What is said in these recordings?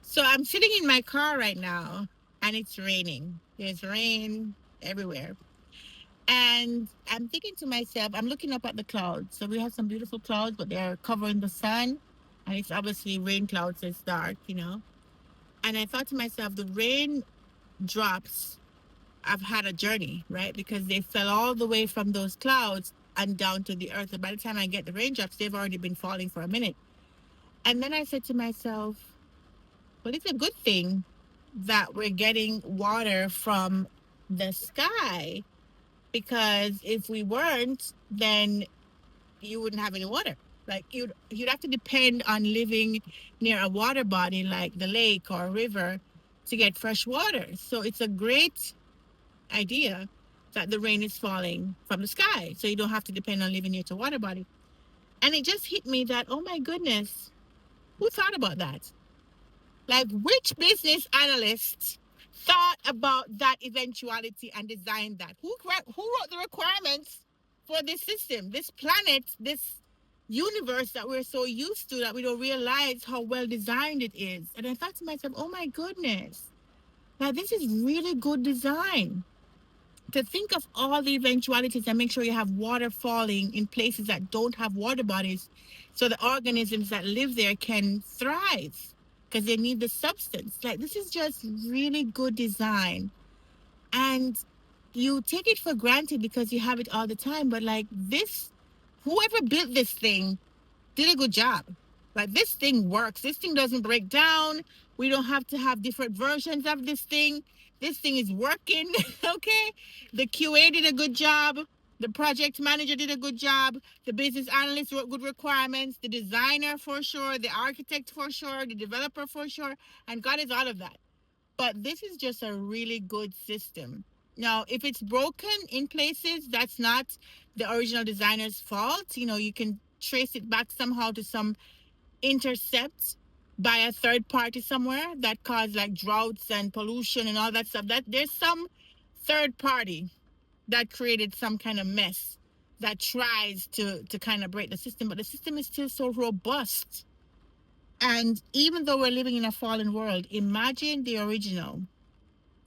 So I'm sitting in my car right now and it's raining. There's rain everywhere. And I'm thinking to myself, I'm looking up at the clouds. So we have some beautiful clouds, but they're covering the sun. And it's obviously rain clouds, so it's dark. And I thought to myself, the rain drops have had a journey, right? Because they fell all the way from those clouds and down to the earth. And by the time I get the raindrops, they've already been falling for a minute. And then I said to myself, well, it's a good thing that we're getting water from the sky because if we weren't, then you wouldn't have any water. Like you'd have to depend on living near a water body like the lake or a river to get fresh water. So it's a great idea that the rain is falling from the sky. So you don't have to depend on living near to a water body. And it just hit me that, oh my goodness, who thought about that? Like, which business analyst thought about that eventuality and designed that? Who wrote the requirements for this system, this planet, this universe that we're so used to that we don't realize how well designed it is? And I thought to myself, oh my goodness, now this is really good design. To think of all the eventualities and make sure you have water falling in places that don't have water bodies so the organisms that live there can thrive because they need the substance. Like, this is just really good design. And you take it for granted because you have it all the time. But like this, whoever built this thing did a good job. Like, this thing works. This thing doesn't break down. We don't have to have different versions of this thing. This thing is working. Okay. The QA did a good job. The project manager did a good job. The business analyst wrote good requirements. The designer for sure. The architect for sure. The developer for sure. And God is all of that. But this is just a really good system. Now, if it's broken in places, that's not the original designer's fault. You can trace it back somehow to some intercept by a third party somewhere that caused like droughts and pollution and all that stuff. That there's some third party that created some kind of mess that tries to kind of break the system, but the system is still so robust. And even though we're living in a fallen world, imagine the original.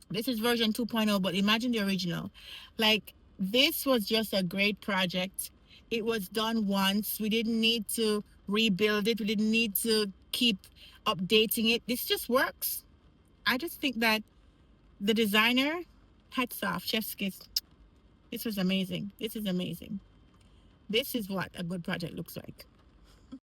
This is version 2.0, but imagine the original. Like, this was just a great project. It was done once. We didn't need to rebuild it. We didn't need to keep updating it. This just works. I just think that the designer, hats off, chef's kiss. This was amazing. This is amazing. This is what a good project looks like.